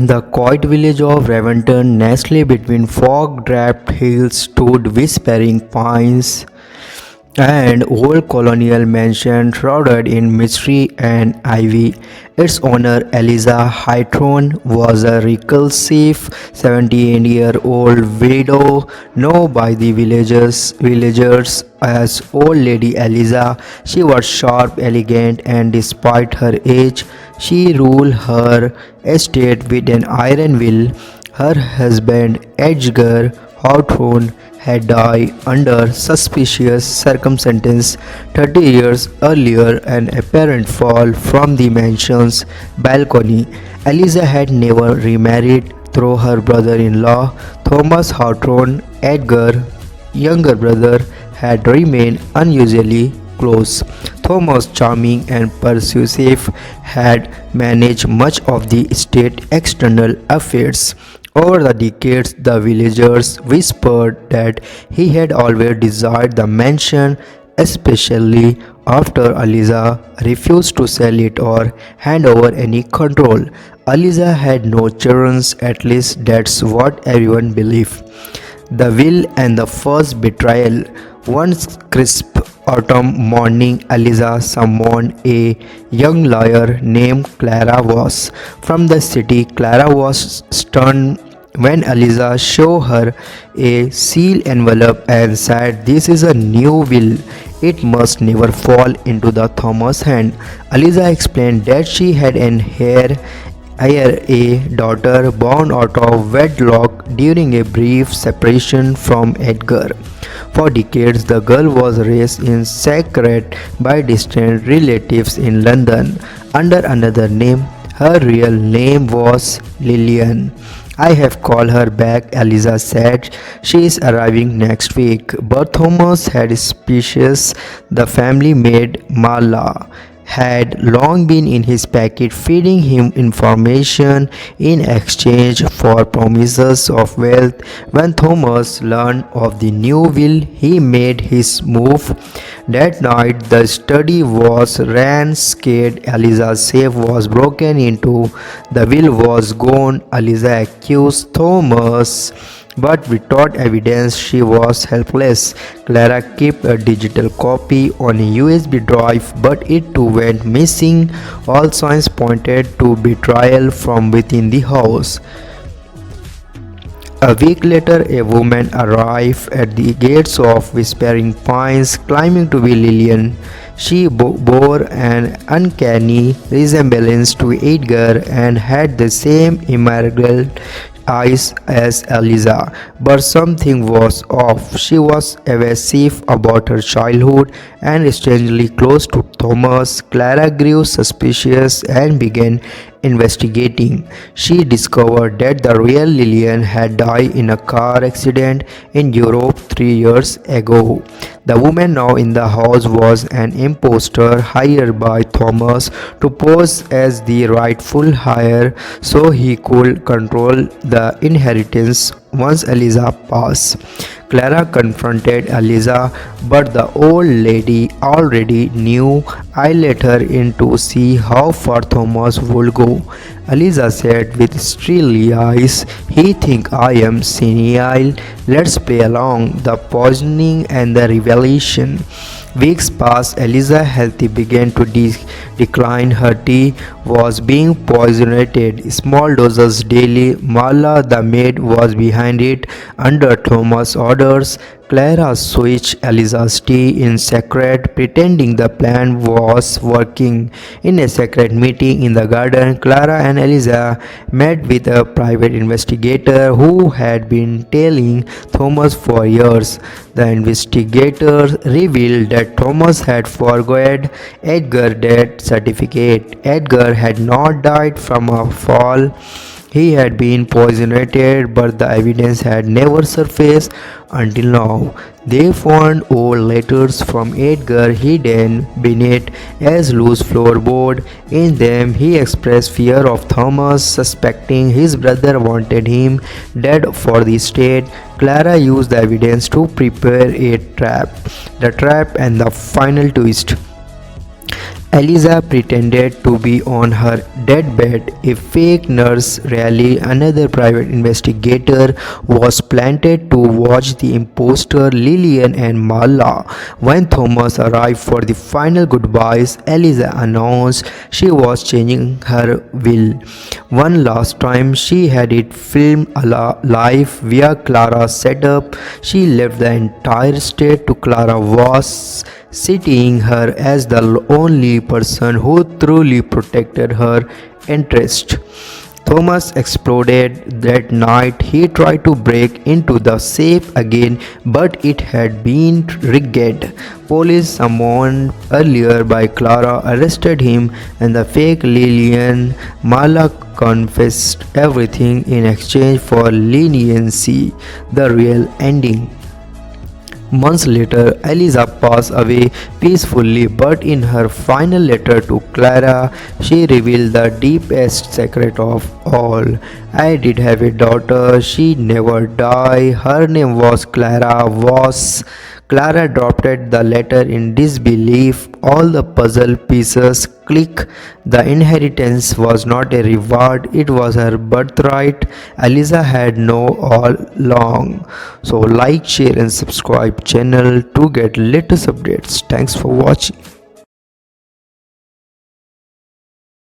In the quiet village of Raventon, nestled between fog-draped hills, stood whispering pines and old colonial mansion shrouded in mystery and ivy. Its owner, Eliza Hawthorne, was a reclusive 17-year-old widow known by the villagers as Old Lady Eliza. She was sharp, elegant, and despite her age, she ruled her estate with an iron will. Her husband, Edgar Hawthorne, had died under suspicious circumstances 30 years earlier, an apparent fall from the mansion's balcony. Eliza had never remarried through her brother-in-law, Thomas Hawthorne. Edgar's younger brother had remained unusually close. Thomas, charming and persuasive, had managed much of the estate's external affairs. Over the decades, the villagers whispered that he had always desired the mansion, especially after Eliza refused to sell it or hand over any control. Eliza had no children, at least that's what everyone believed. The will and the first betrayal. One crisp autumn morning, Eliza summoned a young lawyer named Clara Voss from the city. Clara was stunned when Eliza showed her a sealed envelope and said, "This is a new will. It must never fall into the Thomas' hand." Eliza explained that she had an heir, a daughter born out of wedlock during a brief separation from Edgar. For decades, the girl was raised in secret by distant relatives in London under another name. Her real name was Lillian. "I have called her back," Eliza said. "She is arriving next week." But Thomas had suspicious. The family maid, Marla, had long been in his pocket, feeding him information in exchange for promises of wealth. When Thomas learned of the new will, he made his move. That night, the study was ransacked. Eliza's safe was broken into. The will was gone. Eliza accused Thomas, but without evidence she was helpless. Clara kept a digital copy on a USB drive, but it too went missing. All signs pointed to betrayal from within the house. A week later, a woman arrived at the gates of Whispering Pines, claiming to be Lillian. She bore an uncanny resemblance to Edgar and had the same emerald eyes as Eliza, but something was off. She was evasive about her childhood and strangely close to Thomas. Clara grew suspicious and began investigating. She discovered that the real Lillian had died in a car accident in Europe 3 years ago. The woman now in the house was an impostor hired by Thomas to pose as the rightful heir so he could control the inheritance once Eliza passed. Clara confronted Eliza, but the old lady already knew. "I let her in to see how far Thomas would go," Eliza said with steely eyes. "He thinks I am senile. Let's play along." The poisoning and the revelation. Weeks passed. Eliza's health began to decline. Her tea was being poisoned, small doses daily. Marla, the maid, was behind it under Thomas' orders. Clara switched Eliza's tea in secret, pretending the plan was working. In a secret meeting in the garden, Clara and Eliza met with a private investigator who had been tailing Thomas for years. The investigator revealed that Thomas had forged Edgar's death certificate. Edgar had not died from a fall. He had been poisoned, but the evidence had never surfaced until now. They found old letters from Edgar hidden beneath a loose floorboard. In them, he expressed fear of Thomas, suspecting his brother wanted him dead for the state. Clara used the evidence to prepare a trap. The trap and the final twist. Eliza pretended to be on her deathbed. A fake nurse, really another private investigator, was planted to watch the impostor Lillian and Marla. When Thomas arrived for the final goodbyes, Eliza announced she was changing her will. One last time, she had it filmed live via Clara's setup. She left the entire state to Clara was seeing her as the only person who truly protected her interest. Thomas exploded that night. He tried to break into the safe again, but it had been rigged. Police summoned earlier by Clara arrested him, and the fake Lillian Mala confessed everything in exchange for leniency. The real ending. Months later, Eliza passed away peacefully, but in her final letter to Clara, she revealed the deepest secret of all. I did have a daughter, she never died. Her name was Clara. Clara dropped the letter in disbelief. All the puzzle pieces click. The inheritance was not a reward, it was her birthright. Eliza had known all along. So like, share and subscribe channel to get latest updates. Thanks for watching.